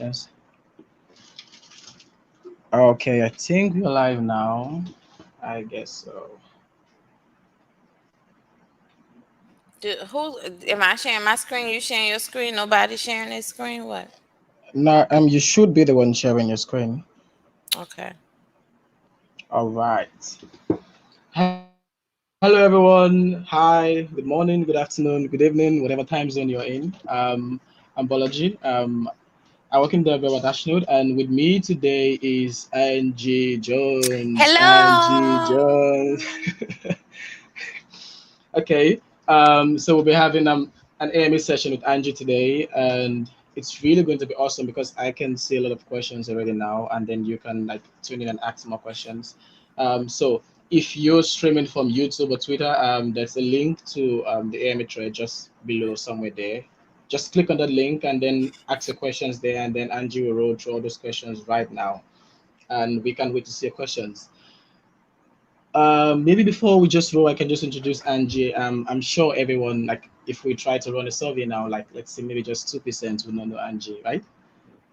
questions. Okay, I think we're live now. I guess so. Who am I sharing my screen? You sharing your screen? Nobody sharing their screen? What? Now, you should be the one sharing your screen. Okay. All right. Hello, everyone. Hi. Good morning. Good afternoon. Good evening. Whatever time zone you're in. I'm Bolaji. I work in the at Hashnode, and with me today is Angie Jones. Angie Hello. Jones. Okay. So we'll be having an AMA session with Angie today, and it's really going to be awesome because I can see a lot of questions already now, and then you can like tune in and ask more questions. So if you're streaming from YouTube or Twitter, there's a link to the AMA thread just below somewhere there. Just click on that link and then ask your questions there, and then Angie will roll through all those questions right now, and we can't wait to see your questions. Maybe before we just roll, I can just introduce Angie. I'm sure everyone, like, if we try to run a survey now, like, let's say maybe just 2% will not know Angie, right?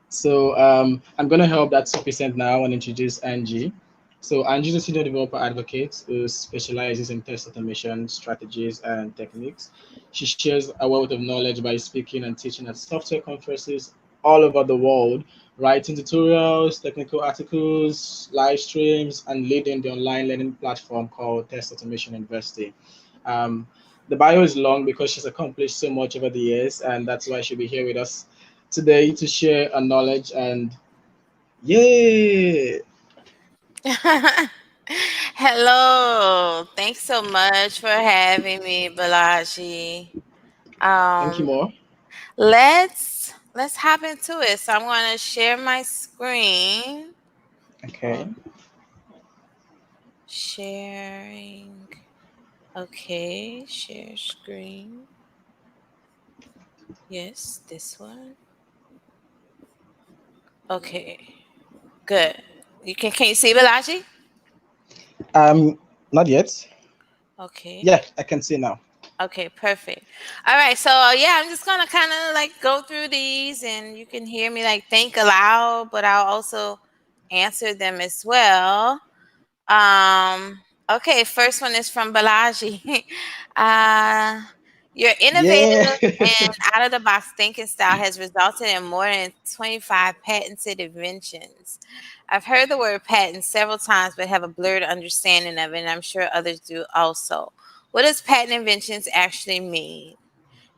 So I'm going to help that 2% now and introduce Angie. So Angie is a senior developer advocate who specializes in test automation strategies and techniques. She shares a wealth of knowledge by speaking and teaching at software conferences all over the world, writing tutorials, technical articles, live streams, and leading the online learning platform called Test Automation University. Um, the bio is long because she's accomplished so much over the years, and that's why she'll be here with us today to share her knowledge and yay! Hello. Thanks so much for having me, Balaji. Thank you Um, more. let's hop into it. So I'm going to share my screen. Okay. Sharing. Okay, share screen. Yes, this one. Okay, good. Can you see Balaji? Um, Not yet. Okay. Yeah, I can see now. Okay, perfect. All right, so yeah, I'm just gonna kind of like go through these, and you can hear me like think aloud, but I'll also answer them as well. Okay, first one is from Balaji. uh, your Yeah. innovative and out of the box thinking style has resulted in more than 25 patented inventions. I've heard the word patent several times, but have a blurred understanding of it, and I'm sure others do also. What does patent inventions actually mean?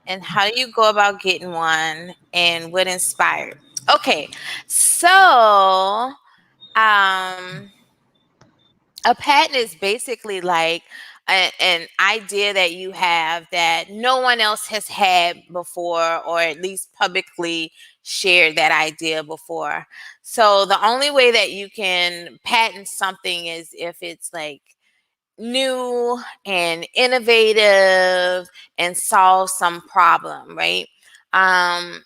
And how do you go about getting one? And what inspired? Okay, so um a patent is basically like an idea that you have that no one else has had before, or at least publicly shared that idea before. So the only way that you can patent something is if it's like new and innovative and solve some problem, right? um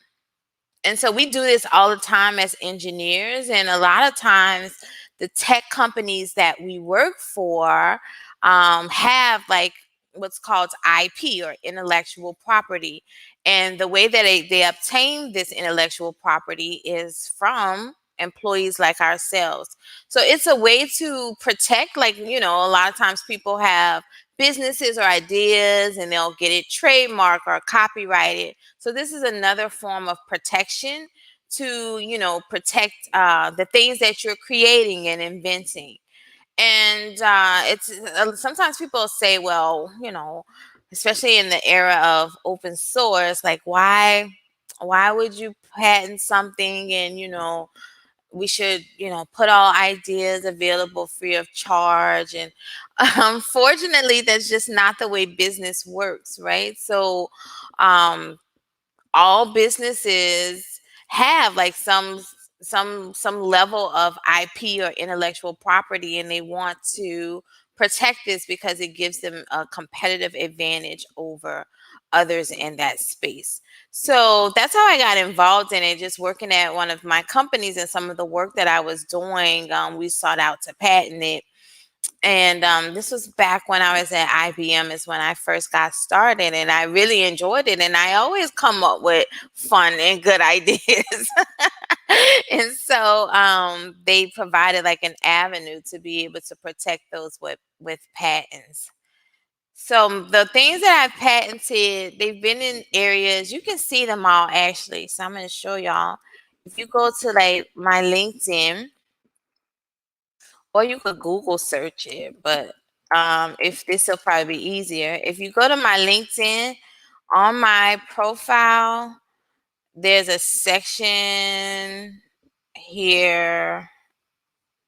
and so we do this all the time as engineers, and a lot of times the tech companies that we work for have like what's called IP, or intellectual property. And the way that they obtain this intellectual property is from employees like ourselves. So it's a way to protect, like, a lot of times people have businesses or ideas and they'll get it trademarked or copyrighted. So this is another form of protection to, protect the things that you're creating and inventing. And it's sometimes people say, well, especially in the era of open source, like why would you patent something, and we should, put all ideas available free of charge. And unfortunately, that's just not the way business works, right? So um, all businesses have like some level of IP or intellectual property, and they want to protect this because it gives them a competitive advantage over others in that space. So that's how I got involved in it, just working at one of my companies, and some of the work that I was doing, we sought out to patent it. And this was back when I was at IBM, is when I first got started, and I really enjoyed it. And I always come up with fun and good ideas. So they provided like an avenue to be able to protect those with patents. So the things that I've patented, they've been in areas, you can see them all actually. So I'm going to show y'all. If you go to like my LinkedIn, or you could Google search it, but if this will probably be easier. If you go to my LinkedIn, on my profile, there's a section here.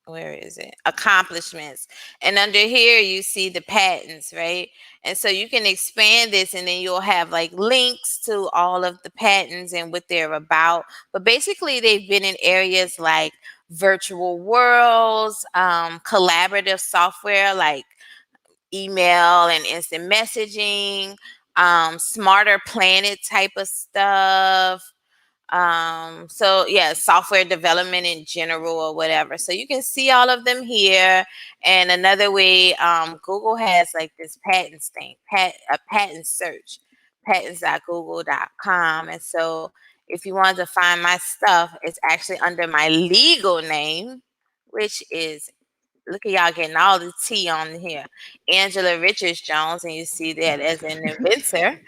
Where is it? Accomplishments. And under here you see the patents, right? And so you can expand this, and then you'll have like links to all of the patents and what they're about. But basically they've been in areas like virtual worlds, collaborative software like email and instant messaging, smarter planet type of stuff. So yeah, software development in general or whatever. So you can see all of them here. And another way, Google has like this patents thing, a patent search, patents.google.com. And so if you wanted to find my stuff, it's actually under my legal name, which is, look at y'all getting all the tea on here, Angela Richards Jones, and you see that as an inventor.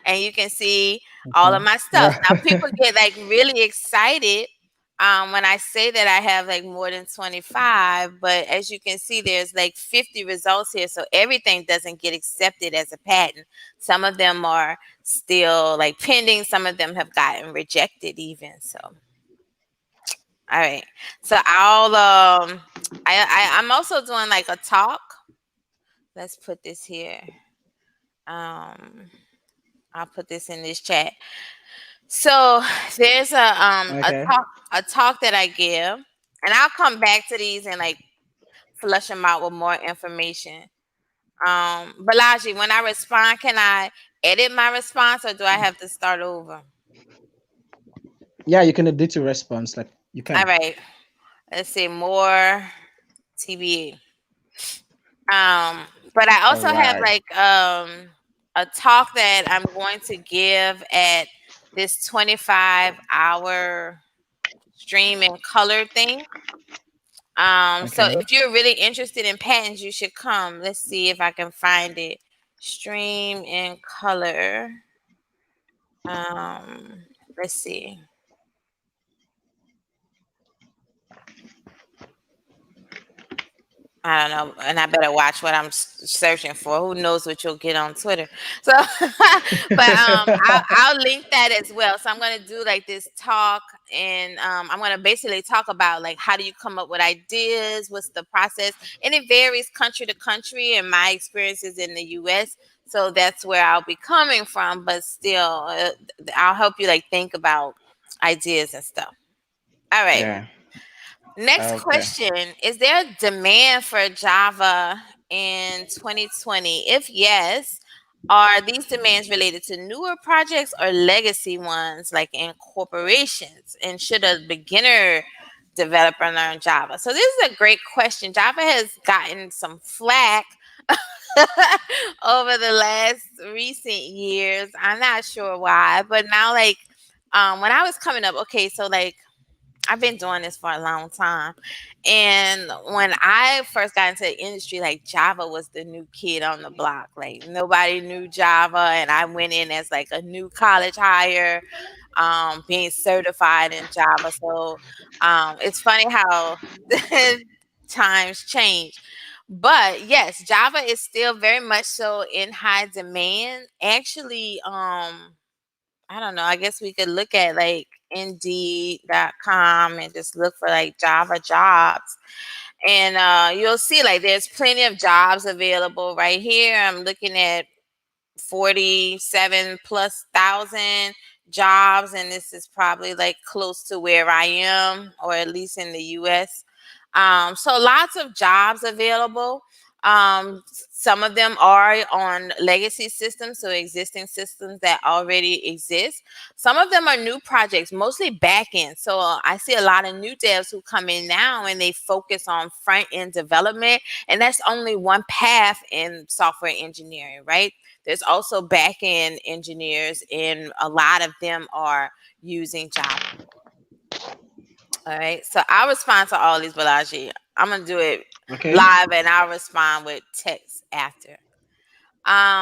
And you can see all of Okay. my stuff. Yeah. Now people get like really excited when I say that I have like more than 25, but as you can see, there's like 50 results here. So everything doesn't get accepted as a patent. Some of them are still like pending. Some of them have gotten rejected even. So all right. So I'm also doing like a talk. Let's put this here. Um I'll put this in this chat. So there's Okay. a talk that I give, and I'll come back to these and like flush them out with more information. Balaji, when I respond, can I edit my response, or do I have to start over? Yeah, you can edit your response. Like you All can. right. Let's see more TBA. But I All also have right. like a talk that I'm going to give at this 25-hour stream and color thing. So Okay. if you're really interested in patents, you should come. Let's see if I can find it. Stream in color. Let's see. I don't know, and I better watch what I'm searching for. Who knows what you'll get on Twitter? So, but I'll link that as well. So I'm gonna do like this talk, and I'm gonna basically talk about like how do you come up with ideas, what's the process, and it varies country to country. And my experiences in the U.S., so that's where I'll be coming from. But still, I'll help you like think about ideas and stuff. All right. Yeah. Next Okay. question. Is there a demand for Java in 2020? If yes, are these demands related to newer projects or legacy ones like in corporations? And should a beginner developer learn Java? So this is a great question. Java has gotten some flack over the last recent years. I'm not sure why, but now like when I was coming up, okay, so like I've been doing this for a long time. And when I first got into the industry, like Java was the new kid on the block. Like nobody knew Java. And I went in as like a new college hire, being certified in Java. So it's funny how times change. But yes, Java is still very much so in high demand. Actually, I don't know. I guess we could look at like Indeed.com and just look for like Java jobs. And you'll see like there's plenty of jobs available right here. I'm looking at 47 plus thousand jobs, and this is probably like close to where I am, or at least in the US. So lots of jobs available. Some of them are on legacy systems, so existing systems that already exist. Some of them are new projects, mostly back end. So I see a lot of new devs who come in now and they focus on front end development, and that's only one path in software engineering, right? There's also back end engineers, and a lot of them are using Java. All right. So I'll respond to all these, Balaji. I'm gonna do it Okay. live, and I'll respond with text after.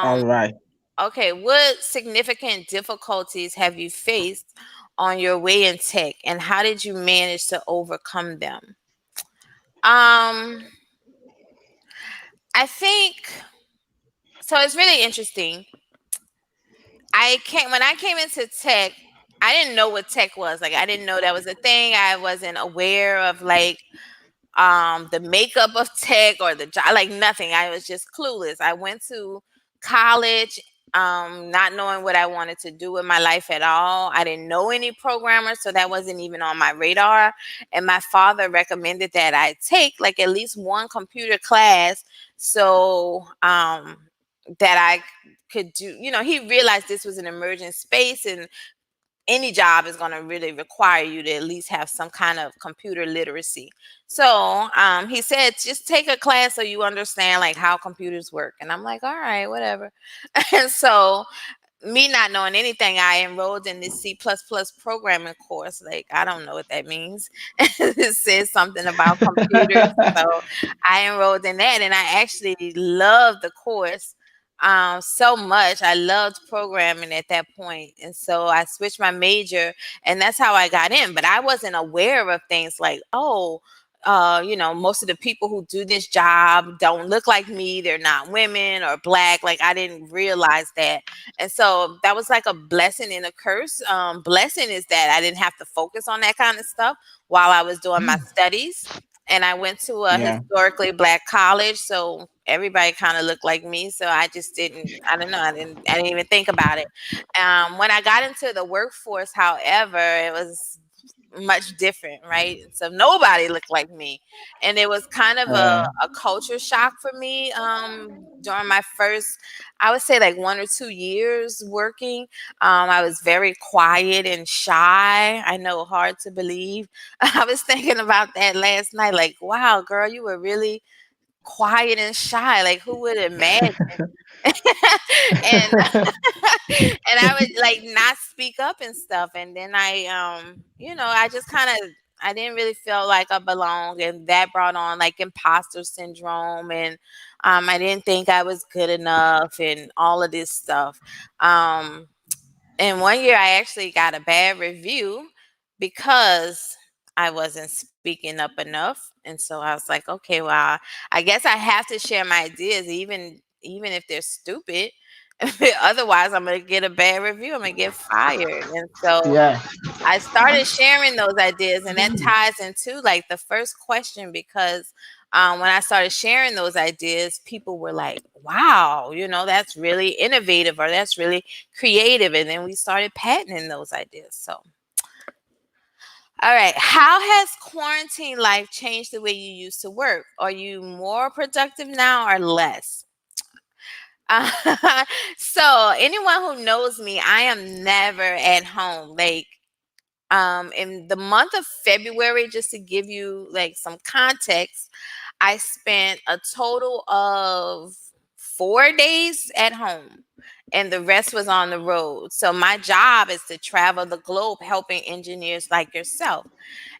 All Um. right. Okay. What significant difficulties have you faced on your way in tech, and how did you manage to overcome them? Um. I think so. It's really interesting. When I came into tech, I didn't know what tech was. Like, I didn't know that was a thing. I wasn't aware of like the makeup of tech or the job, like nothing. I was just clueless. I went to college not knowing what I wanted to do with my life at all. I didn't know any programmers, so that wasn't even on my radar. And my father recommended that I take like at least one computer class, so that I could do, he realized this was an emerging space, and any job is going to really require you to at least have some kind of computer literacy. So he said, just take a class so you understand like how computers work. And I'm like, all right, whatever. And so, me not knowing anything, I enrolled in this C++ programming course. Like, I don't know what that means. It says something about computers. So I enrolled in that, and I actually loved the course so much. I loved programming at that point. And so I switched my major, and that's how I got in. But I wasn't aware of things like, oh, most of the people who do this job don't look like me. They're not women or black. Like, I didn't realize that. And so that was like a blessing and a curse. Blessing is that I didn't have to focus on that kind of stuff while I was doing my studies. And I went to a Yeah. historically black college, so everybody kind of looked like me. So I just didn't. I don't know. I didn't even think about it. When I got into the workforce, however, it was much different, right? So nobody looked like me, and it was kind of a culture shock for me during my first, I would say, like 1 or 2 years working. I was very quiet and shy. I know, hard to believe. I was thinking about that last night, like, wow, girl, you were really quiet and shy. Like, who would imagine? and and I would like not speak up and stuff. And then I just kind of, I didn't really feel like I belonged, and that brought on like imposter syndrome, and I didn't think I was good enough, and all of this stuff. Um, and one year I actually got a bad review because I wasn't speaking up enough. And so I was like, okay, well, I guess I have to share my ideas, even if they're stupid. Otherwise, I'm gonna get a bad review. I'm gonna get fired. And so Yeah. I started sharing those ideas, and that ties into like the first question, because when I started sharing those ideas, people were like, wow, that's really innovative, or that's really creative. And then we started patenting those ideas. So, all right. How has quarantine life changed the way you used to work? Are you more productive now or less? Uh, so, anyone who knows me, I am never at home. Like, in the month of February, just to give you like some context, I spent a total of 4 days at home, and the rest was on the road. So my job is to travel the globe helping engineers like yourself.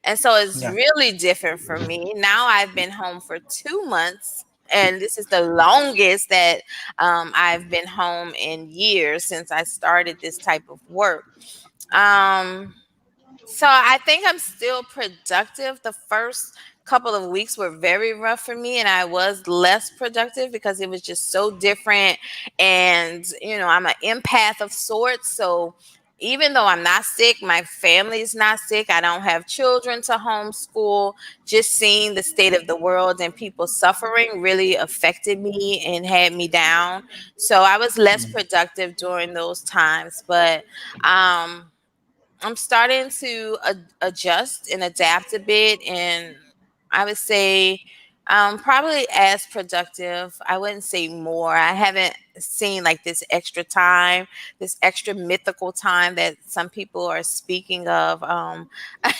And so it's Yeah. really different for me. Now I've been home for 2 months, and this is the longest that I've been home in years since I started this type of work. Um, so I think I'm still productive. The first couple of weeks were very rough for me, and I was less productive because it was just so different. And I'm an empath of sorts. So even though I'm not sick, my family's not sick. I don't have children to homeschool. Just seeing the state of the world and people suffering really affected me and had me down. So I was less productive during those times, but I'm starting to adjust and adapt a bit, and I would say probably as productive. I wouldn't say more. I haven't seen like this extra time, this extra mythical time that some people are speaking of.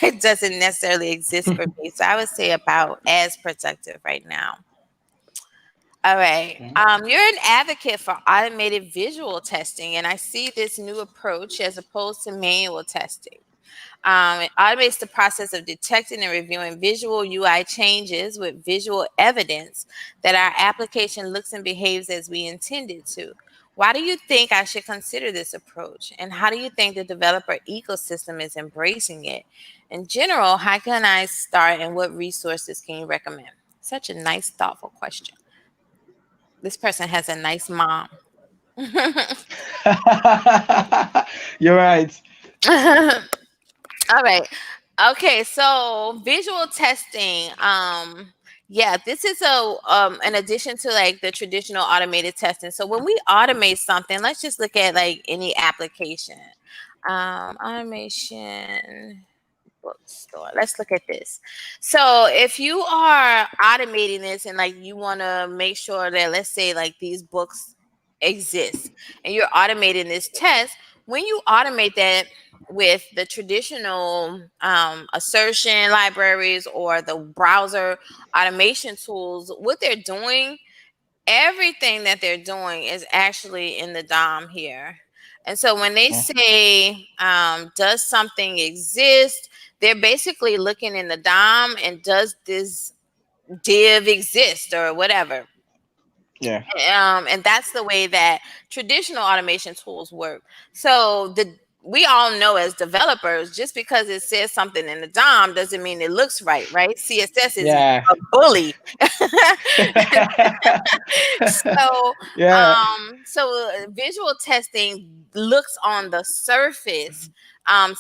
It doesn't necessarily exist for me. So I would say about as productive right now. All right. Okay. You're an advocate for automated visual testing, and I see this new approach as opposed to manual testing. It automates the process of detecting and reviewing visual UI changes with visual evidence that our application looks and behaves as we intended to. Why do you think I should consider this approach? And how do you think the developer ecosystem is embracing it? In general, how can I start and what resources can you recommend? Such a nice, thoughtful question. This person has a nice mom. You're right. All right. Okay, so visual testing. Yeah, this is a an addition to like the traditional automated testing. So when we automate something, let's just look at like any application. Automation bookstore. Let's look at this. So if you are automating this and like you want to make sure that, let's say, like these books exist and you're automating this test, when you automate that with the traditional assertion libraries or the browser automation tools, what they're doing, everything that they're doing is actually in the DOM here. And so when they say, does something exist, they're basically looking in the DOM and does this div exist or whatever. Yeah. And that's the way that traditional automation tools work. So we all know as developers, just because it says something in the DOM doesn't mean it looks right, right? CSS is Yeah. a bully. So, Yeah. visual testing looks on the surface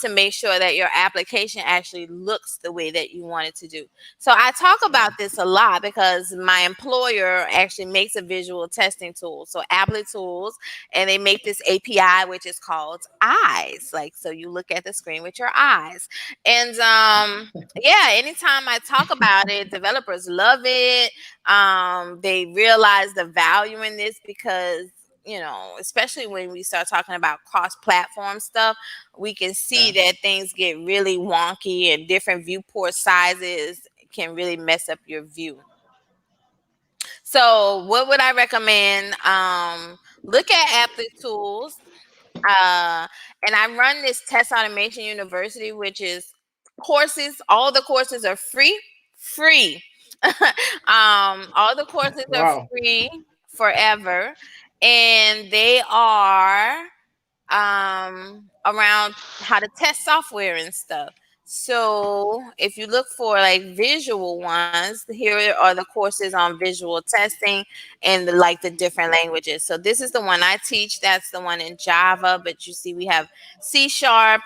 to make sure that your application actually looks the way that you want it to do. So I talk about this a lot because my employer actually makes a visual testing tool. So Applitools, and they make this API which is called eyes. Like, so you look at the screen with your eyes. And yeah, anytime I talk about it, developers love it. They realize the value in this because, you know, especially when we start talking about cross-platform stuff, we can see Yeah. that things get really wonky and different viewport sizes can really mess up your view. So what would I recommend? Look at Applitools. And I run this Test Automation University, which is courses. All the courses are free. All the courses are Wow. free forever, and they are around how to test software and stuff. So if you look for like visual ones, here are the courses on visual testing and like the different languages. So this is the one I teach. That's the one in Java, but you see we have C#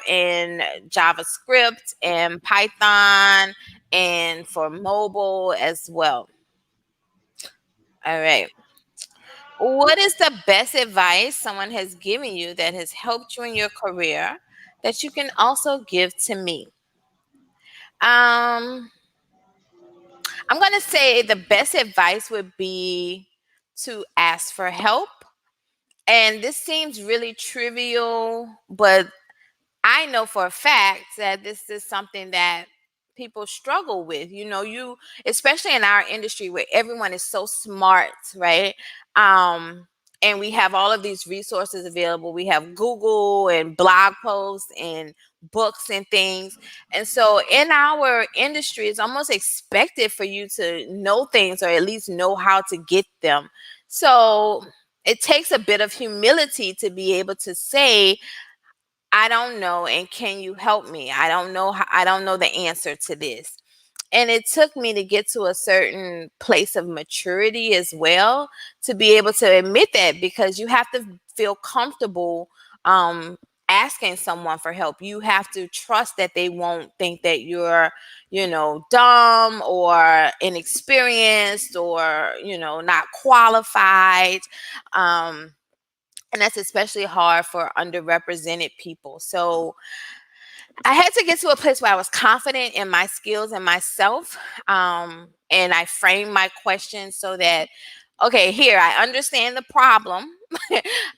and JavaScript and Python and for mobile as well. All right. What is the best advice someone has given you that has helped you in your career that you can also give to me? Um, I'm going to say the best advice would be to ask for help. And this seems really trivial, but I know for a fact that this is something that people struggle with. You know, you especially in our industry where everyone is so smart, right? And we have all of these resources available. We have Google and blog posts and books and things. And so in our industry, it's almost expected for you to know things or at least know how to get them. So it takes a bit of humility to be able to say, I don't know, and can you help me? I don't know I don't know the answer to this. And it took me to get to a certain place of maturity as well to be able to admit that, because you have to feel comfortable asking someone for help. You have to trust that they won't think that you're, you know, dumb or inexperienced or, you know, not qualified. And that's especially hard for underrepresented people. So I had to get to a place where I was confident in my skills and myself. And I framed my questions so that, okay, here, I understand the problem.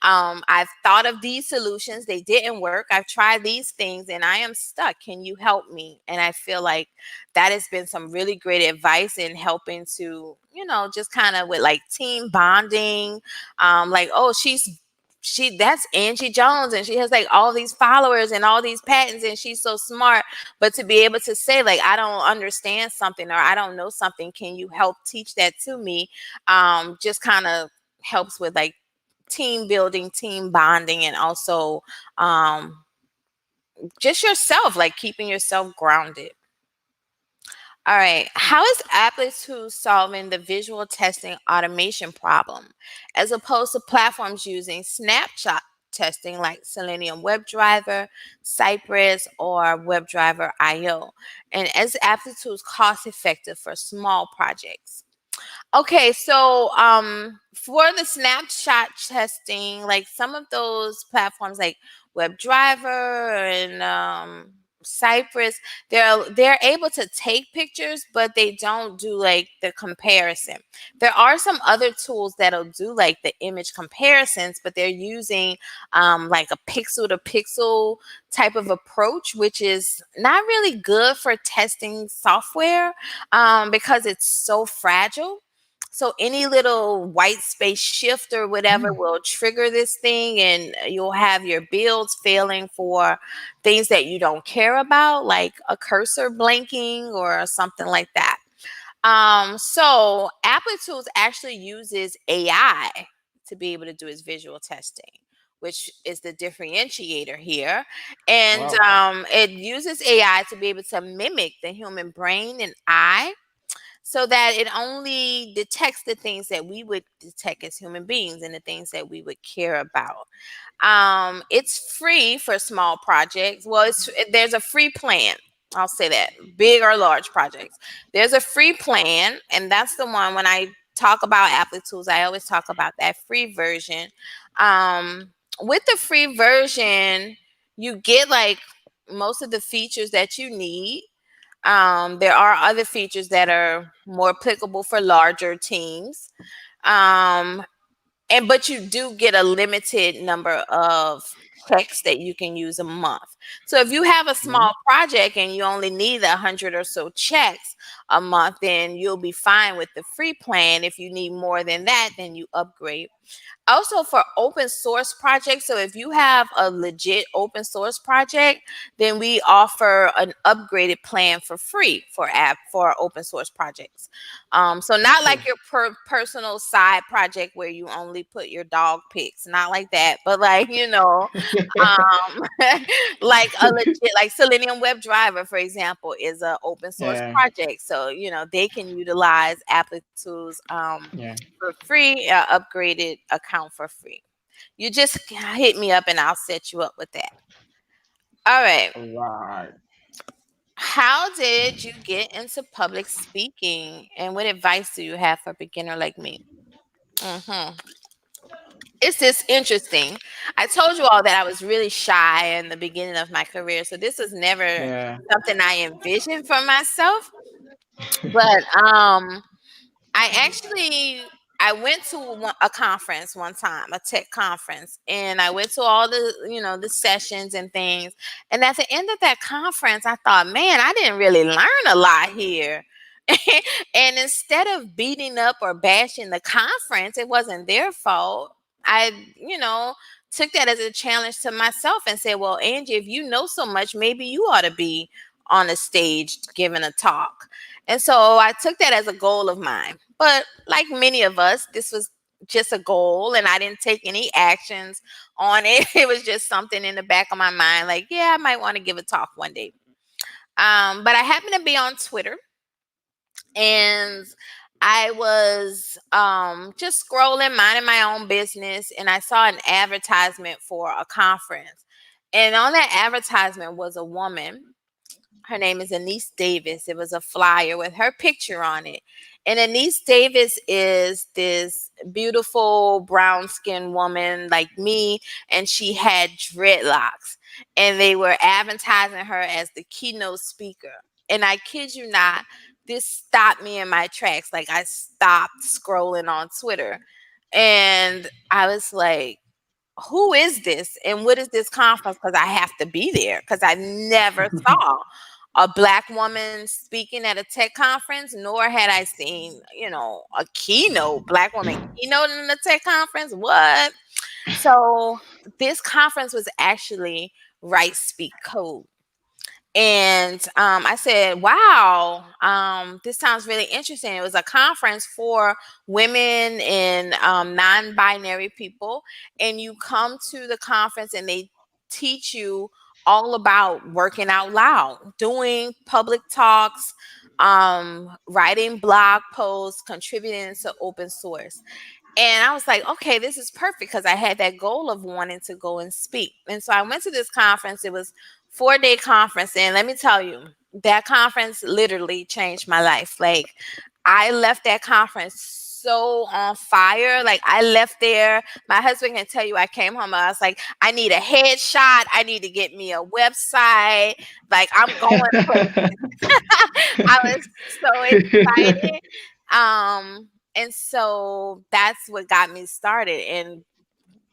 I've thought of these solutions. They didn't work. I've tried these things and I am stuck. Can you help me? And I feel like that has been some really great advice in helping to, you know, just kind of with like team bonding. Like, oh, she's that's Angie Jones, and she has like all these followers and all these patents, and she's so smart. But to be able to say like, I don't understand something, or I don't know something, can you help teach that to me? Just kind of helps with like team building, team bonding, and also just yourself, like keeping yourself grounded. All right. How is Applitools solving the visual testing automation problem as opposed to platforms using snapshot testing like Selenium WebDriver, Cypress, or WebDriver IO? And is Applitools cost effective for small projects? Okay, so for the snapshot testing, like some of those platforms like WebDriver and Cypress, they're able to take pictures, but they don't do like the comparison. There are some other tools that'll do like the image comparisons, but they're using like a pixel to pixel type of approach, which is not really good for testing software because it's so fragile. So any little white space shift or whatever will trigger this thing, and you'll have your builds failing for things that you don't care about, like a cursor blinking or something like that. So Applitools actually uses AI to be able to do its visual testing, which is the differentiator here. And Wow. it uses AI to be able to mimic the human brain and eye, so that it only detects the things that we would detect as human beings and the things that we would care about. It's free for small projects. Well, there's a free plan. I'll say that, big or large projects. There's a free plan, and that's the one when I talk about Applitools, I always talk about that free version. With the free version, you get like most of the features that you need. There are other features that are more applicable for larger teams. Um, but you do get a limited number of checks that you can use a month. So if you have a Mhm. small project and you only need 100 or so checks a month, then you'll be fine with the free plan. If you need more than that, then you upgrade. Also for open source projects, so if you have a legit open source project, then we offer an upgraded plan for free for open source projects. So not like Okay. your personal side project where you only put your dog pics, not like that, but like um like a legit, like Selenium WebDriver, for example, is a open source Yeah. project, so they can utilize Applitools Yeah. for free, upgraded account for free. You just hit me up and I'll set you up with that. All right. Right. How did you get into public speaking, and what advice do you have for a beginner like me? hmm It's just interesting. I told you all that I was really shy in the beginning of my career, so this was never Yeah. something I envisioned for myself. But I went to a conference one time, a tech conference, and I went to all the sessions and things. And at the end of that conference, I thought, man, I didn't really learn a lot here. And instead of beating up or bashing the conference, it wasn't their fault. I took that as a challenge to myself and said, well, Angie, if you know so much, maybe you ought to be on a stage giving a talk. And so I took that as a goal of mine. But like many of us, this was just a goal, and I didn't take any actions on it. It was just something in the back of my mind, like, yeah, I might want to give a talk one day. But I happened to be on Twitter, and I was just scrolling, minding my own business, and I saw an advertisement for a conference. And on that advertisement was a woman. Her name is Anise Davis. It was a flyer with her picture on it. And Anise Davis is this beautiful brown skinned woman like me, and she had dreadlocks. And they were advertising her as the keynote speaker. And I kid you not, this stopped me in my tracks. Like, I stopped scrolling on Twitter. And I was like, who is this and what is this conference? Because I have to be there, because I never saw a black woman speaking at a tech conference, nor had I seen, a black woman keynote in a tech conference. What? So this conference was actually Write Speak Code. And I said, wow, this sounds really interesting. It was a conference for women and non binary people. And you come to the conference and they teach you all about working out loud, doing public talks, writing blog posts, contributing to open source. And I was like, okay, this is perfect because I had that goal of wanting to go and speak. And so I went to this conference. It was 4-day conference. And let me tell you, that conference literally changed my life. Like I left that conference so on fire. Like I left there. My husband can tell you I came home. I was like, I need a headshot. I need to get me a website. Like I'm going places. I was so excited. And so that's what got me started. And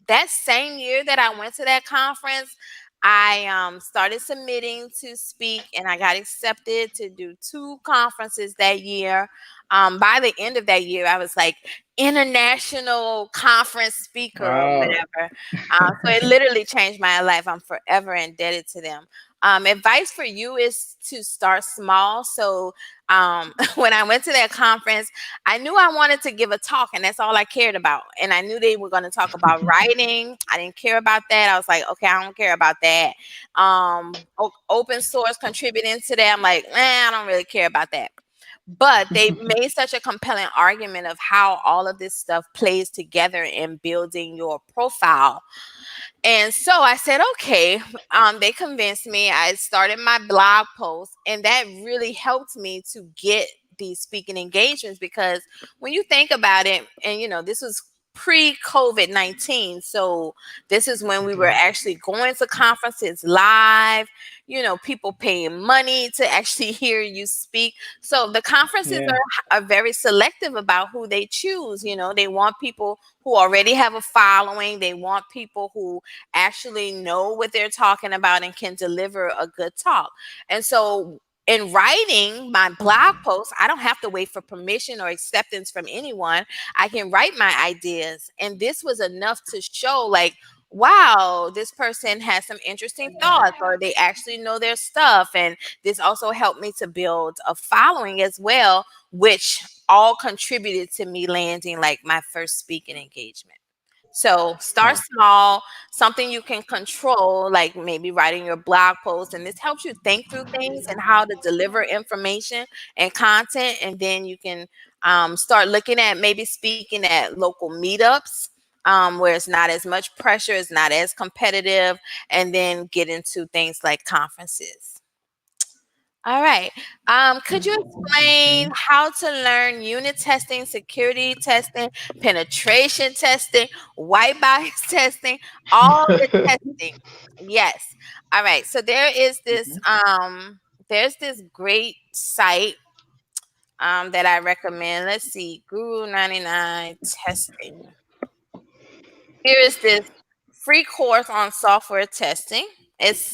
that same year that I went to that conference, I started submitting to speak and I got accepted to do 2 conferences that year. By the end of that year, I was like international conference speaker or Wow. whatever. So it literally changed my life. I'm forever indebted to them. Advice for you is to start small. So when I went to that conference, I knew I wanted to give a talk, and that's all I cared about. And I knew they were going to talk about writing. I didn't care about that. I was like, okay, I don't care about that. Open source, contributing to that. I'm like, I don't really care about that. But they made such a compelling argument of how all of this stuff plays together in building your profile. And so I said, okay, they convinced me. I started my blog post, and that really helped me to get these speaking engagements because when you think about it, and this was pre-COVID-19. So this is when we were Okay. actually going to conferences live, people paying money to actually hear you speak. So the conferences Yeah. are very selective about who they choose. They want people who already have a following. They want people who actually know what they're talking about and can deliver a good talk. And so in writing my blog post, I don't have to wait for permission or acceptance from anyone. I can write my ideas. And this was enough to show, like, wow, this person has some interesting thoughts or they actually know their stuff. And this also helped me to build a following as well, which all contributed to me landing like my first speaking engagement. So start Wow. small, something you can control, like maybe writing your blog post. And this helps you think through things and how to deliver information and content. And then you can start looking at maybe speaking at local meetups where it's not as much pressure, it's not as competitive, and then get into things like conferences. All right. Could you explain Okay. how to learn unit testing, security testing, penetration testing, white box testing, all the testing? Yes. All right. So there's this great site that I recommend. Let's see, Guru 99 testing. Here is this free course on software testing. It's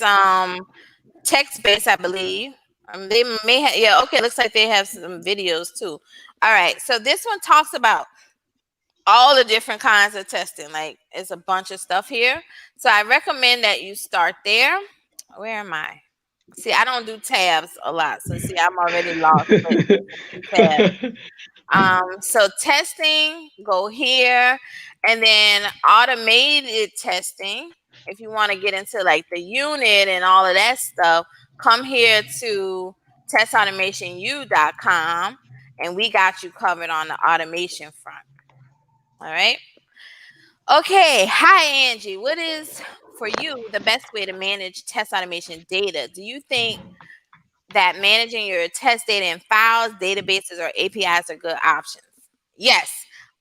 text based, I believe. They may have, yeah, okay, looks like they have some videos too. All right, so this one talks about all the different kinds of testing. Like, it's a bunch of stuff here. So I recommend that you start there. Where am I? See, I don't do tabs a lot. So see, I'm already lost with the tabs. So testing, go here, and then automated testing. If you want to get into like the unit and all of that stuff, come here to testautomationu.com and we got you covered on the automation front. All right. Okay. Hi, Angie. What is for you the best way to manage test automation data? Do you think that managing your test data in files, databases, or APIs are good options? Yes,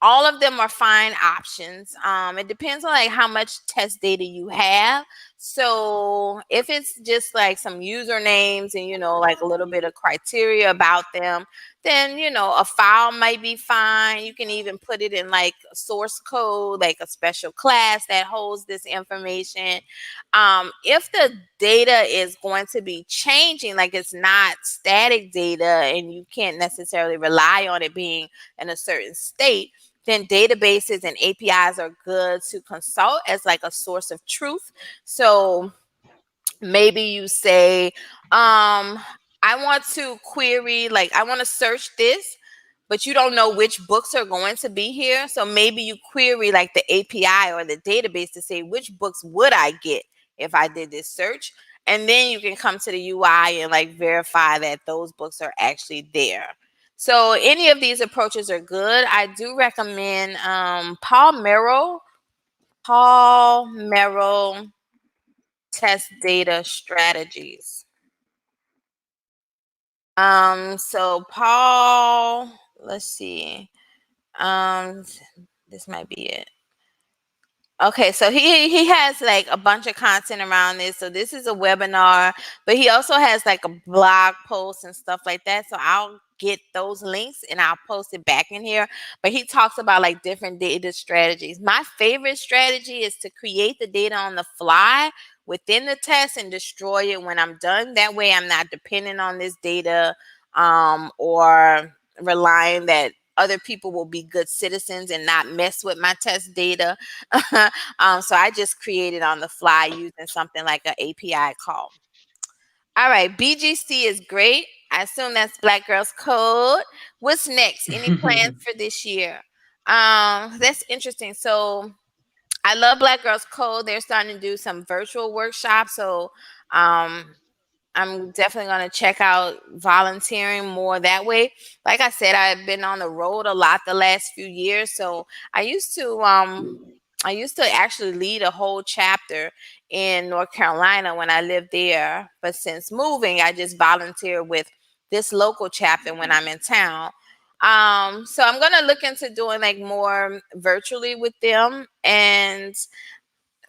all of them are fine options. It depends on like how much test data you have. So if it's just like some usernames and like a little bit of criteria about them, then a file might be fine. You can even put it in like source code, like a special class that holds this information. If the data is going to be changing, like it's not static data and you can't necessarily rely on it being in a certain state, then databases and APIs are good to consult as like a source of truth. So maybe you say, I want to query, like I want to search this, but you don't know which books are going to be here. So maybe you query like the API or the database to say which books would I get if I did this search. And then you can come to the UI and like verify that those books are actually there. So any of these approaches are good. I do recommend Paul Merrill test data strategies. So Paul, let's see. This might be it. Okay, so he has like a bunch of content around this. So this is a webinar, but he also has like a blog post and stuff like that. So I'll get those links and I'll post it back in here. But he talks about like different data strategies. My favorite strategy is to create the data on the fly within the test and destroy it when I'm done. That way I'm not dependent on this data or relying that other people will be good citizens and not mess with my test data. So I just created on the fly using something like an API call. All right, BGC is great. I assume that's Black Girls Code. What's next? Any plans for this year? That's interesting. So I love Black Girls Code. They're starting to do some virtual workshops. So I'm definitely going to check out volunteering more that way. Like I said, I've been on the road a lot the last few years. So I used to actually lead a whole chapter in North Carolina when I lived there. But since moving, I just volunteer with this local chapter when I'm in town. So I'm going to look into doing like more virtually with them. And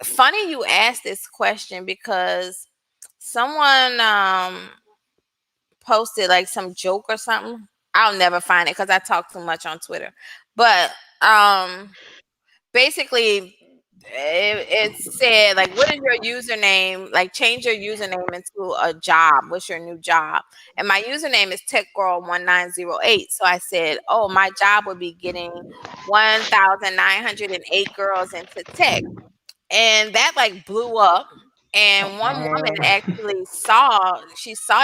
funny you asked this question because someone posted like some joke or something. I'll never find it because I talk too much on Twitter. But basically it said like, what is your username? Like change your username into a job. What's your new job? And my username is techgirl1908. So I said, oh, my job would be getting 1,908 girls into tech. And that like blew up. And one woman actually saw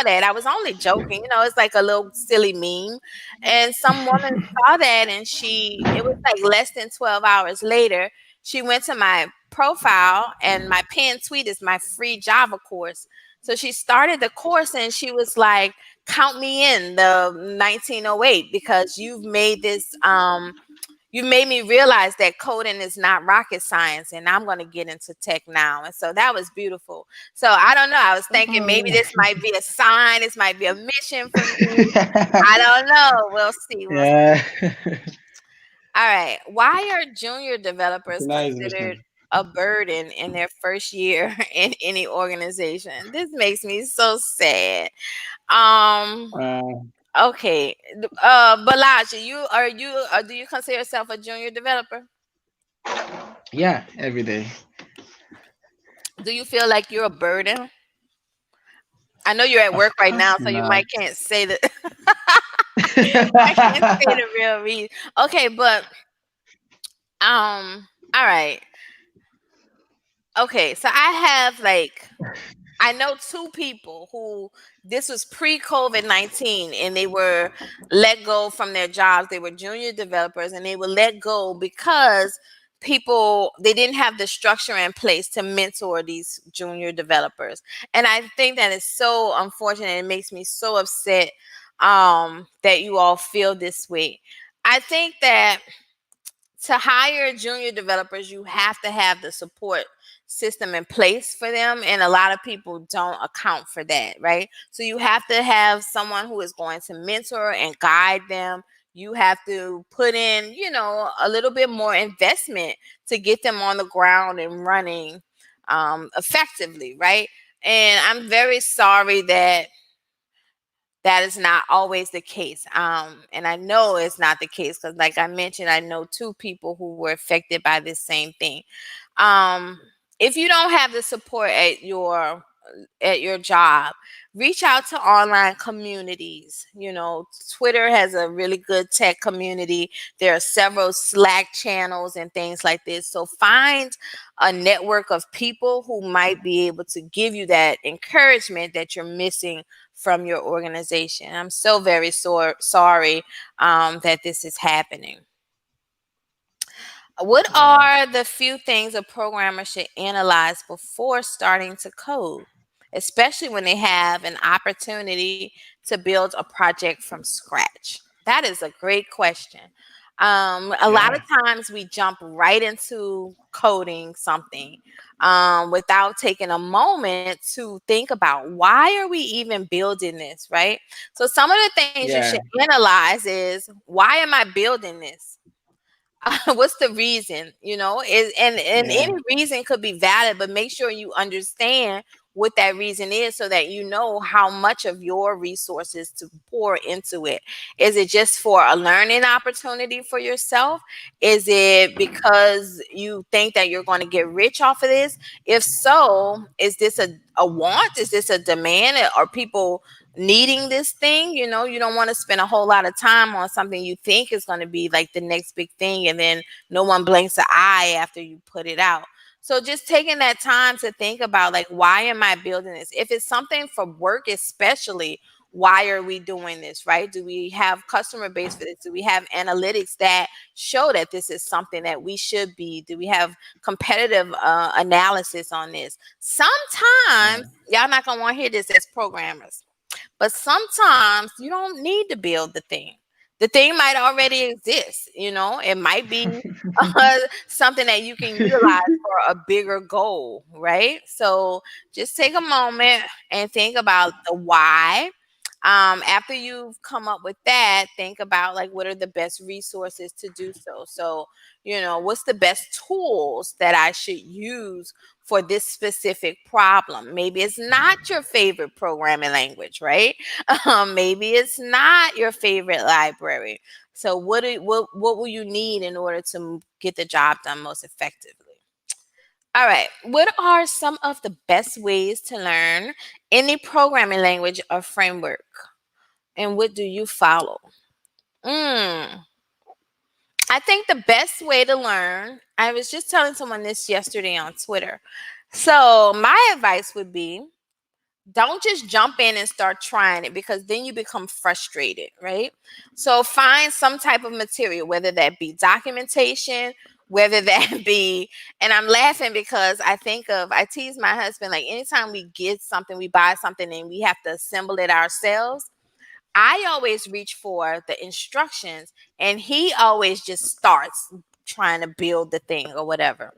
that. I was only joking, it's like a little silly meme. And some woman saw that and it was like less than 12 hours later, she went to my profile and my pinned tweet is my free Java course. So she started the course and she was like, count me in the 1908 because you made me realize that coding is not rocket science and I'm going to get into tech now. And so that was beautiful. So I don't know. I was thinking maybe this might be a sign. This might be a mission for me. I don't know. We'll see. Yeah. All right. Why are junior developers Nice considered mission. a burden in their first year in any organization? This makes me so sad. Um, Okay, Balaji, do you consider yourself a junior developer? Yeah, every day. Do you feel like you're a burden? I know you're at Of work right course now, so you not. might can't say the I can't say the real reason. Okay, but all right. Okay, so I know two people who this was pre-COVID-19 and they were let go from their jobs. They were junior developers and they were let go because they didn't have the structure in place to mentor these junior developers. And I think that is so unfortunate. It makes me so upset that you all feel this way. I think that to hire junior developers, you have to have the support system in place for them. And a lot of people don't account for that, right? So you have to have someone who is going to mentor and guide them. You have to put in, a little bit more investment to get them on the ground and running effectively, right? And I'm very sorry that is not always the case. And I know it's not the case because, like I mentioned, I know two people who were affected by this same thing. If you don't have the support at your at your job, reach out to online communities. Twitter has a really good tech community. There are several Slack channels and things like this. So find a network of people who might be able to give you that encouragement that you're missing from your organization. I'm so very sorry that this is happening. What Yeah. are the few things a programmer should analyze before starting to code, especially when they have an opportunity to build a project from scratch? That is a great question. A lot of Yeah. times we jump right into coding something without taking a moment to think about why are we even building this, right? So some of the things you should Yeah. analyze is, why am I building this? What's the reason? And any Yeah. reason could be valid, but make sure you understand what that reason is so that you know how much of your resources to pour into it. Is it just for a learning opportunity for yourself? Is it because you think that you're going to get rich off of this? If so, is this a want? Is this a demand? Are people needing this thing? You don't want to spend a whole lot of time on something you think is going to be like the next big thing, and then no one blinks an eye after you put it out. So just taking that time to think about, like, why am I building this? If it's something for work, especially, why are we doing this, right? Do we have customer base for this? Do we have analytics that show that this is something that we should be? Do we have competitive analysis on this? Sometimes Yeah. y'all not gonna want to hear this as programmers, but sometimes you don't need to build the thing. The thing might already exist. It might be something that you can utilize for a bigger goal, right? So just take a moment and think about the why. After you've come up with that, think about, like, what are the best resources to do so. So, what's the best tools that I should use for this specific problem? Maybe it's not your favorite programming language, right? Maybe it's not your favorite library. So what will you need in order to get the job done most effectively? All right. What are some of the best ways to learn any programming language or framework? And what do you follow? Mm, I think the best way to learn, I was just telling someone this yesterday on Twitter. So my advice would be, don't just jump in and start trying it, because then you become frustrated, right? So find some type of material, whether that be documentation, whether that be, and I'm laughing because I tease my husband, like, anytime we get something, we buy something and we have to assemble it ourselves, I always reach for the instructions, and he always just starts trying to build the thing or whatever.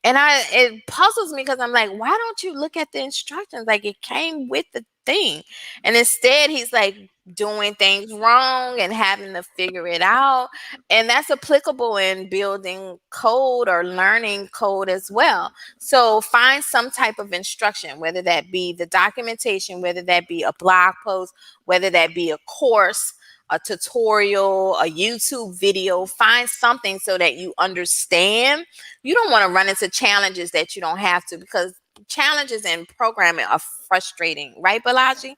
And it puzzles me because I'm like, why don't you look at the instructions? Like, it came with the thing. And instead he's like doing things wrong and having to figure it out. And that's applicable in building code or learning code as well. So find some type of instruction, whether that be the documentation, whether that be a blog post, whether that be a course, a tutorial, a YouTube video. Find something so that you understand. You don't want to run into challenges that you don't have to, because challenges in programming are frustrating, right, Balaji?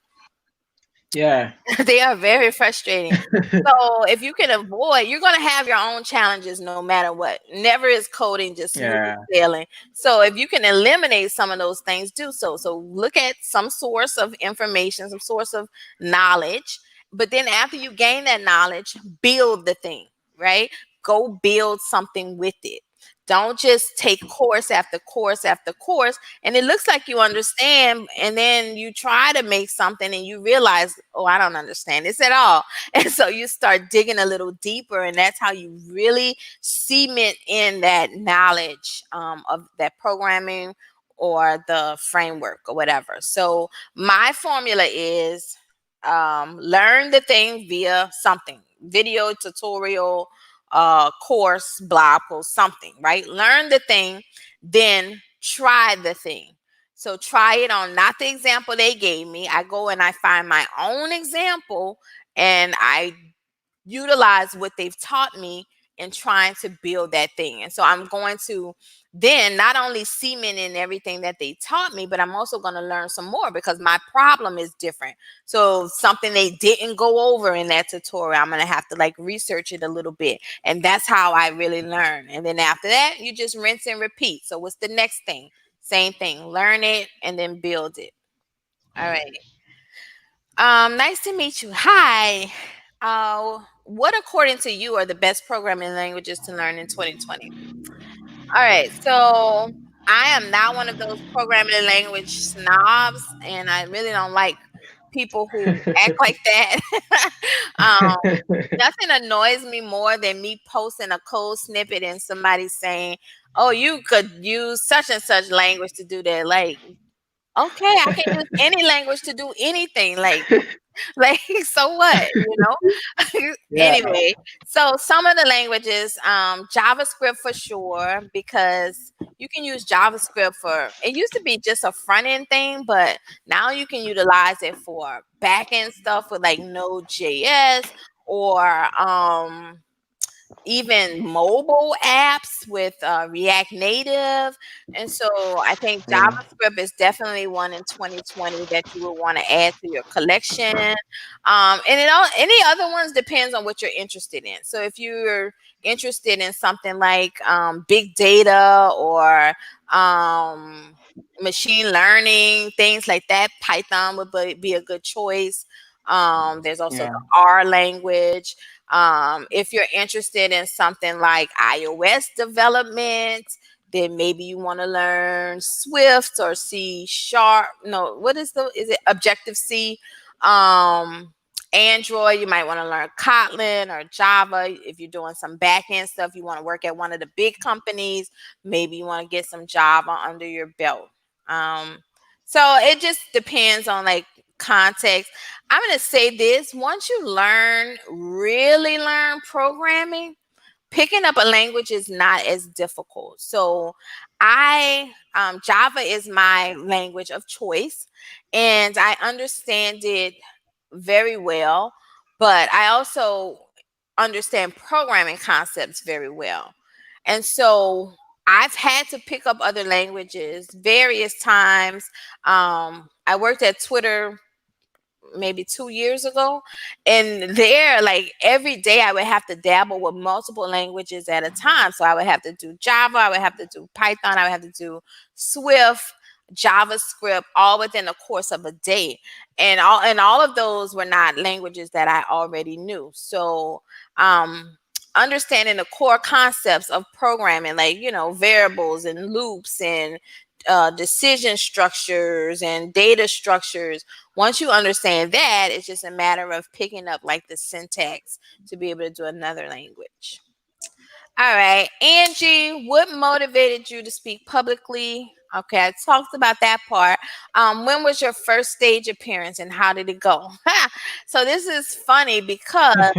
Yeah. They are very frustrating. So if you can avoid, you're going to have your own challenges no matter what. Never is coding just smooth Yeah. sailing. So if you can eliminate some of those things, do so. So look at some source of information, some source of knowledge. But then after you gain that knowledge, build the thing, right? Go build something with it. Don't just take course after course after course, and it looks like you understand, and then you try to make something and you realize, oh, I don't understand this at all. And so you start digging a little deeper, and that's how you really cement in that knowledge of that programming or the framework or whatever. So my formula is, learn the thing via something, video, tutorial, course, blog post, something, right? Learn the thing, then try the thing. So try it on not the example they gave me. I go and I find my own example, and I utilize what they've taught me and trying to build that thing. And so I'm going to then not only cement in everything that they taught me, but I'm also going to learn some more because my problem is different. So something they didn't go over in that tutorial, I'm going to have to like research it a little bit. And that's how I really learn. And then after that, you just rinse and repeat. So what's the next thing? Same thing. Learn it and then build it. All right. Nice to meet you. Hi. What, according to you, are the best programming languages to learn in 2020? All right. So I am not one of those programming language snobs, and I really don't like people who act like that. um, Nothing annoys me more than me posting a code snippet and somebody saying, "Oh, you could use such and such language to do that." Like, okay, I can use any language to do anything. Like, so what, Yeah. Anyway, so some of the languages, JavaScript for sure, because you can use JavaScript for, it used to be just a front end thing, but now you can utilize it for back end stuff with like Node.js or even mobile apps with React Native. And so I think Yeah. JavaScript is definitely one in 2020 that you would want to add to your collection. And any other ones depends on what you're interested in. So if you're interested in something like big data or machine learning, things like that, Python would be a good choice. There's also Yeah. the R language. If you're interested in something like iOS development, then maybe you want to learn Swift or C Sharp. No, is it Objective C? Um, Android, you might want to learn Kotlin or Java. If you're doing some back end stuff, you want to work at one of the big companies, maybe you want to get some Java under your belt. So it just depends on like context. I'm going to say this, once you really learn programming, picking up a language is not as difficult. So Java is my language of choice, and I understand it very well, but I also understand programming concepts very well. And so I've had to pick up other languages various times. I worked at Twitter maybe 2 years ago, and there, like, every day I would have to dabble with multiple languages at a time. So I would have to do Java, I would have to do Python, I would have to do Swift, JavaScript, all within the course of a day. And all of those were not languages that I already knew. So understanding the core concepts of programming, like, variables and loops and decision structures and data structures. Once you understand that, it's just a matter of picking up like the syntax to be able to do another language. All right, Angie, what motivated you to speak publicly? Okay, I talked about that part. When was your first stage appearance and how did it go? So this is funny because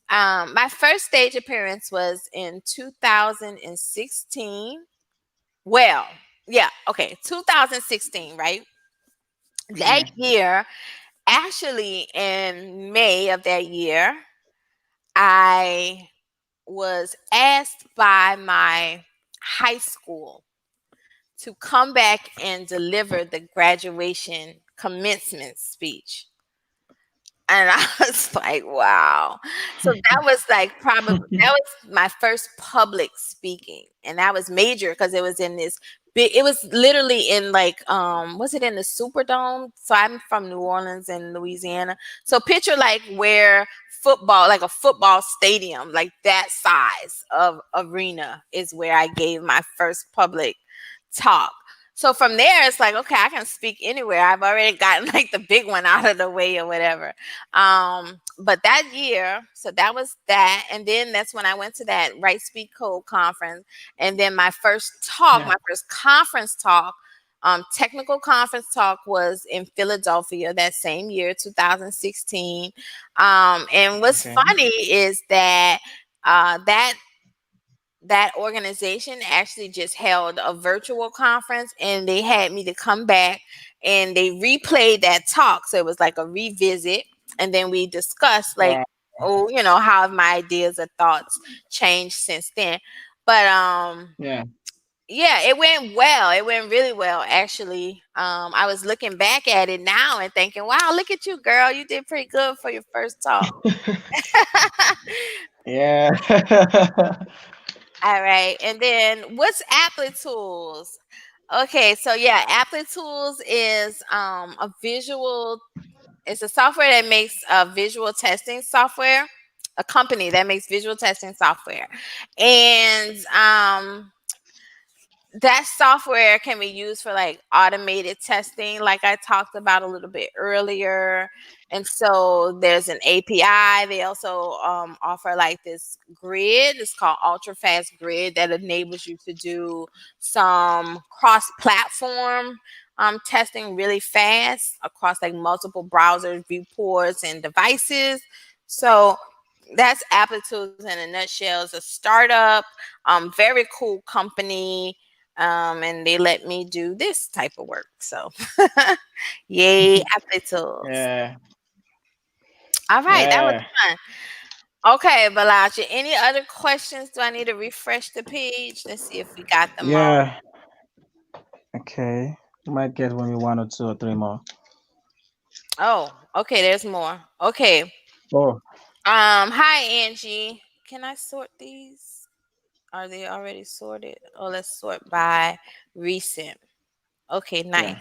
my first stage appearance was in 2016. Well, yeah, okay, 2016, right? That Yeah. year, actually, in May of that year, I was asked by my high school to come back and deliver the graduation commencement speech. And I was like, wow. So that was like probably that was my first public speaking. And that was major because it was in this big, it was literally in like was it in the Superdome? So I'm from New Orleans and Louisiana. So picture like where football, like a football stadium, like that size of arena is where I gave my first public talk. So from there, it's like, okay, I can speak anywhere. I've already gotten like the big one out of the way or whatever. But that year, so that was that. And then that's when I went to that Right Speak Code conference. And then my first talk, Yeah. my first conference talk, technical conference talk was in Philadelphia that same year, 2016. And what's Okay. funny is that that organization actually just held a virtual conference, and they had me to come back and they replayed that talk. So it was like a revisit, and then we discussed like Wow. oh, how have my ideas or thoughts changed since then? But Yeah. yeah, it went well. It went really well, actually. I was looking back at it now and thinking, wow, look at you, girl. You did pretty good for your first talk. Yeah. All right. And then what's Applitools? Okay, so yeah, Applitools is a visual, it's a software that makes visual testing software, a company that makes visual testing software. And that software can be used for like automated testing, like I talked about a little bit earlier. And so there's an API. They also offer like this grid. It's called Ultra Fast Grid that enables you to do some cross platform testing really fast across like multiple browsers, viewports, and devices. So that's Applitools in a nutshell. It's a startup, very cool company, and they let me do this type of work. So, yay, Applitools. Yeah. All right, that was Yeah. fun. Okay, Balaji, any other questions? Do I need to refresh the page? Let's see if we got them all. Yeah. Okay. You might get maybe one or two or three more. Oh, okay, there's more. Okay. Oh, Hi Angie. Can I sort these? Are they already sorted? Oh, let's sort by recent. Okay, nice. yeah.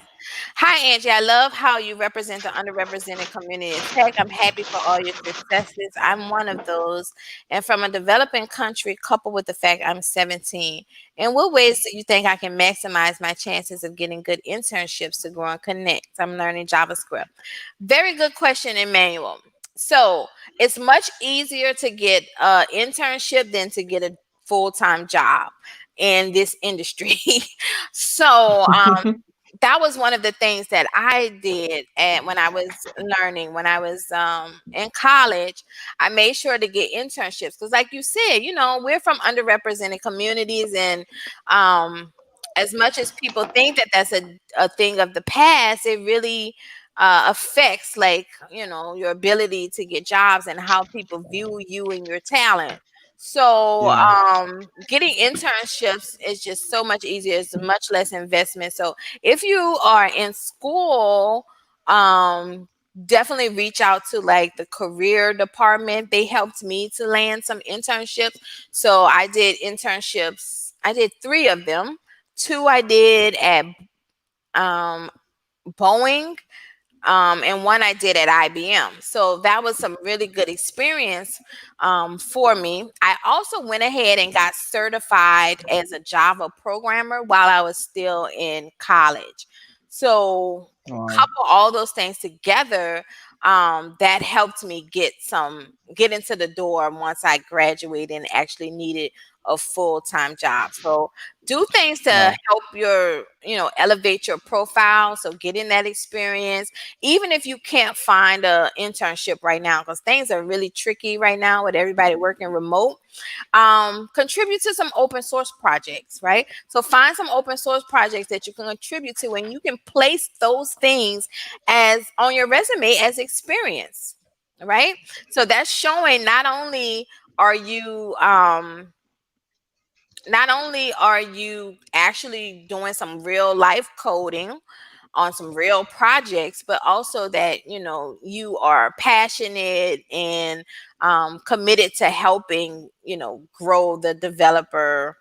Hi, Angie. I love how you represent the underrepresented community in tech. I'm happy for all your successes. I'm one of those. And from a developing country, coupled with the fact I'm 17. In what ways do you think I can maximize my chances of getting good internships to grow and connect? I'm learning JavaScript. Very good question, Emmanuel. So it's much easier to get an internship than to get a full-time job in this industry. So that was one of the things that I did when I was learning, when I was in college. I made sure to get internships because, like you said, we're from underrepresented communities, and as much as people think that that's a thing of the past, it really affects, like, your ability to get jobs and how people view you and your talent. So Yeah. getting internships is just so much easier. It's much less investment. So if you are in school, definitely reach out to like the career department. They helped me to land some internships. So I did internships. I did 3 of them. 2 I did at um, Boeing, and 1 I did at IBM. So that was some really good experience for me. I also went ahead and got certified as a Java programmer while I was still in college. So Wow. couple all those things together, that helped me get into the door once I graduated and actually needed a full-time job. So do things to Wow. help elevate your profile. So getting that experience, even if you can't find a internship right now, because things are really tricky right now with everybody working remote. Contribute to some open source projects, right? So find some open source projects that you can contribute to, and you can place those things as on your resume as experience, right? So that's showing are you not only are you actually doing some real life coding on some real projects, but also that you are passionate and committed to helping grow the developer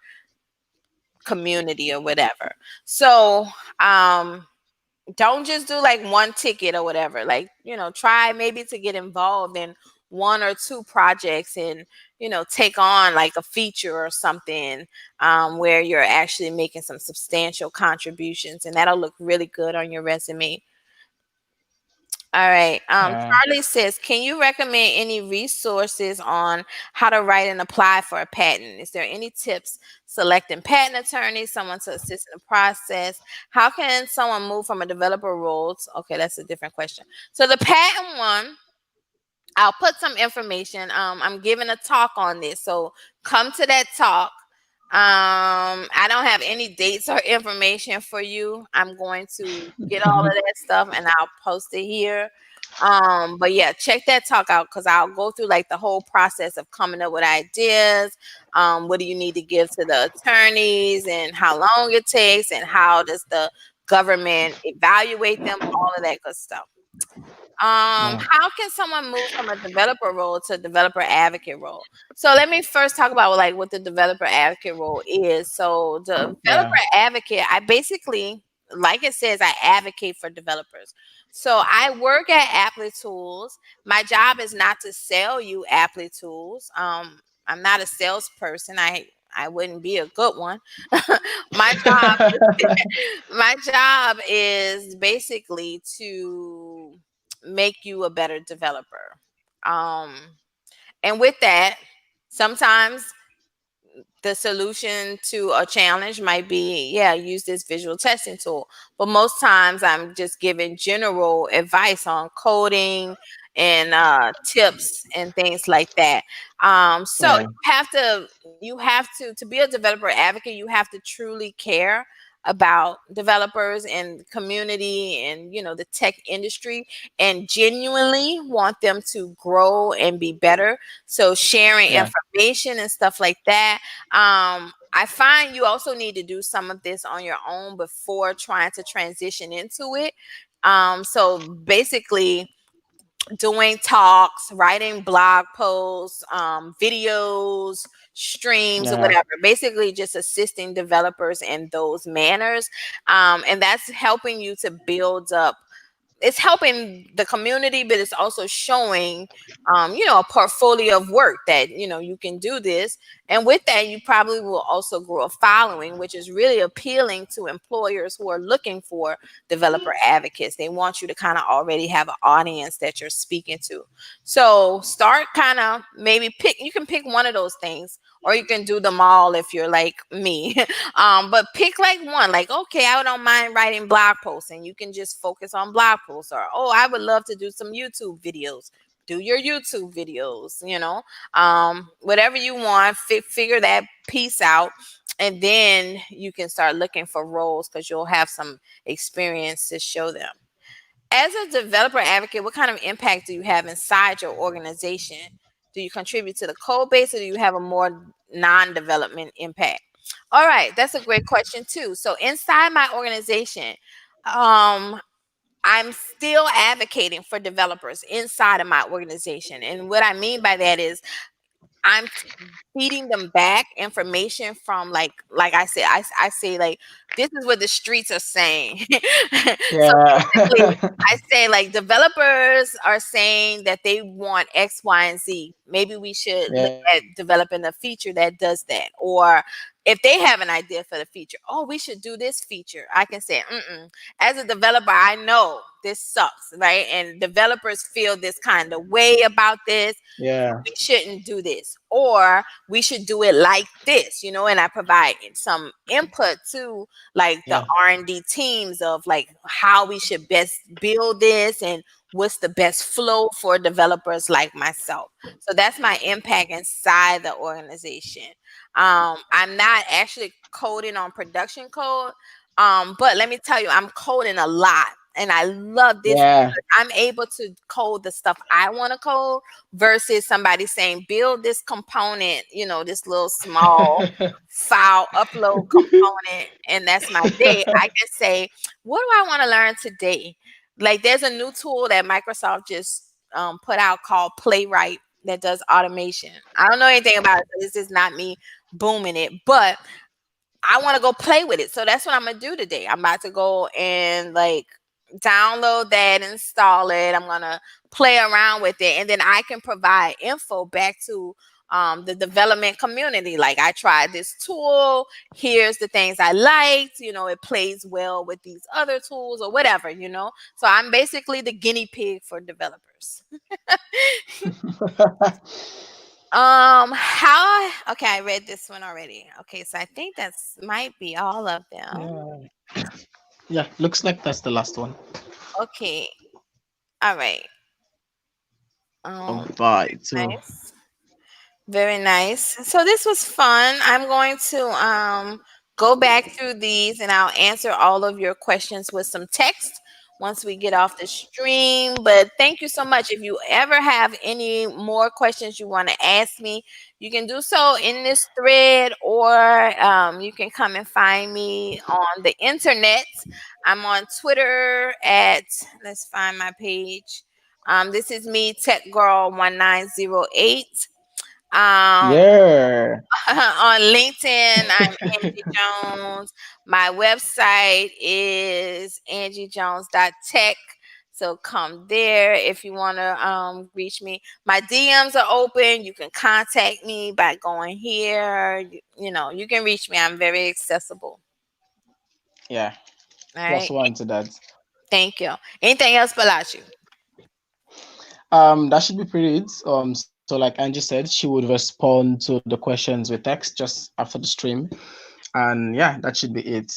community or whatever. So don't just do like one ticket or whatever. Like, try maybe to get involved in 1 or 2 projects, and take on like a feature or something, where you're actually making some substantial contributions, and that'll look really good on your resume. All right. Yeah. Charlie says, can you recommend any resources on how to write and apply for a patent? Is there any tips selecting patent attorneys, someone to assist in the process? How can someone move from a developer role? Okay, that's a different question. So the patent one, I'll put some information. I'm giving a talk on this, so come to that talk. I don't have any dates or information for you. I'm going to get all of that stuff and I'll post it here. But yeah, check that talk out because I'll go through like the whole process of coming up with ideas. What do you need to give to the attorneys and how long it takes and how does the government evaluate them, all of that good stuff. Yeah. How can someone move from a developer role to a developer advocate role? So let me first talk about like what the developer advocate role is. So the Yeah. developer advocate, I basically, like it says, I advocate for developers. So I work at Applitools. My job is not to sell you Applitools. I'm not a salesperson. I wouldn't be a good one. my job my job is basically to make you a better developer. Um, and with that, sometimes the solution to a challenge might be, yeah, use this visual testing tool. But most times I'm just giving general advice on coding and tips and things like that. So Yeah. you have to be a developer advocate, you have to truly care about developers and community and the tech industry and genuinely want them to grow and be better. So sharing Yeah. information and stuff like that. I find you also need to do some of this on your own before trying to transition into it. So basically, doing talks, writing blog posts, videos, streams, or Yeah. whatever. Basically, just assisting developers in those manners, and that's helping you to build up, it's helping the community, but it's also showing, a portfolio of work that you can do this. And with that, you probably will also grow a following, which is really appealing to employers who are looking for developer advocates. They want you to kind of already have an audience that you're speaking to. So start kind of maybe you can pick one of those things, or you can do them all if you're like me. But pick like one, like, okay, I don't mind writing blog posts, and you can just focus on blog posts. Or, oh, I would love to do some YouTube videos. Do your YouTube videos, whatever you want, figure that piece out. And then you can start looking for roles because you'll have some experience to show them. As a developer advocate, what kind of impact do you have inside your organization? Do you contribute to the code base, or do you have a more non-development impact? All right, that's a great question too. So inside my organization, um, I'm still advocating for developers inside of my organization. And what I mean by that is I'm feeding them back information from like I said, I say like this is what the streets are saying. So Yeah. basically I say like developers are saying that they want X, Y, and Z. Maybe we should look Yeah. at developing a feature that does that. Or if they have an idea for the feature, oh, we should do this feature. I can say, as a developer, I know this sucks, right? And developers feel this kind of way about this. Yeah. We shouldn't do this, or we should do it like this, and I provide some input to like the Yeah. R&D teams of like how we should best build this and what's the best flow for developers like myself. So that's my impact inside the organization. I'm not actually coding on production code, but let me tell you, I'm coding a lot, and I love this Yeah. because I'm able to code the stuff I want to code versus somebody saying build this component, this little small file upload component, and that's my day. I can say, what do I want to learn today? Like there's a new tool that Microsoft just put out called Playwright that does automation. I don't know anything about it, so this is not me booming it, but I want to go play with it. So that's what I'm gonna do today. I'm about to go and like download that, install it. I'm gonna play around with it, and then I can provide info back to the development community. Like I tried this tool. Here's the things I liked. It plays well with these other tools or whatever. So I'm basically the guinea pig for developers. How okay, I read this one already. Okay, so I think that's might be all of them. Yeah. Yeah. Looks like that's the last one. Okay, all right. Oh, Um, bye. So, nice. Very nice. So this was fun. I'm going to go back through these and I'll answer all of your questions with some text once we get off the stream. But thank you so much. If you ever have any more questions you want to ask me, you can do so in this thread, or you can come and find me on the internet. I'm on Twitter at, let's find my page. This is me, Tech Girl 1908. Um, Yeah. on LinkedIn, I'm Angie Jones. My website is angiejones.tech. So come there if you want to reach me. My DMs are open. You can contact me by going here. You can reach me. I'm very accessible. Yeah. All Plus right. one to that. Thank you. Anything else about you? That should be pretty it. So like Angie said, she would respond to the questions with text just after the stream. And yeah, that should be it.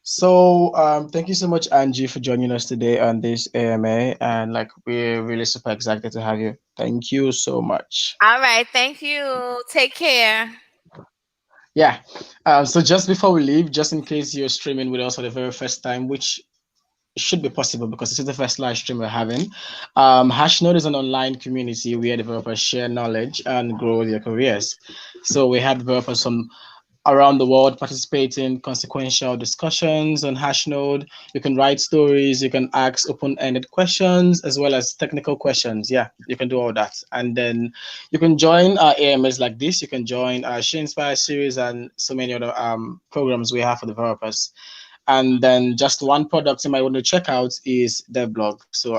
So thank you so much, Angie, for joining us today on this AMA. And like we're really super excited to have you. Thank you so much. All right. Thank you. Take care. Yeah. So just before we leave, just in case you're streaming with us for the very first time, which should be possible because this is the first live stream we're having. Hashnode is an online community where developers share knowledge and grow their careers. So we have developers from around the world participate in consequential discussions on Hashnode. You can write stories, you can ask open-ended questions as well as technical questions. Yeah, you can do all that. And then you can join our AMAs like this. You can join our She Inspire series and so many other programs we have for developers. And then just one product you might want to check out is DevBlog. So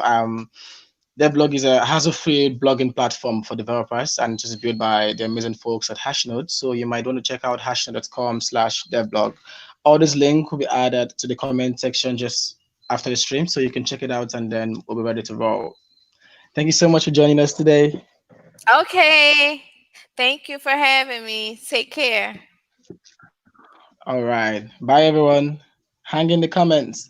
DevBlog has a free blogging platform for developers, and it is built by the amazing folks at Hashnode. So you might want to check out hashnode.com/devblog. All this link will be added to the comment section just after the stream, so you can check it out, and then we'll be ready to roll. Thank you so much for joining us today. Okay. Thank you for having me. Take care. All right, bye everyone. Hang in the comments.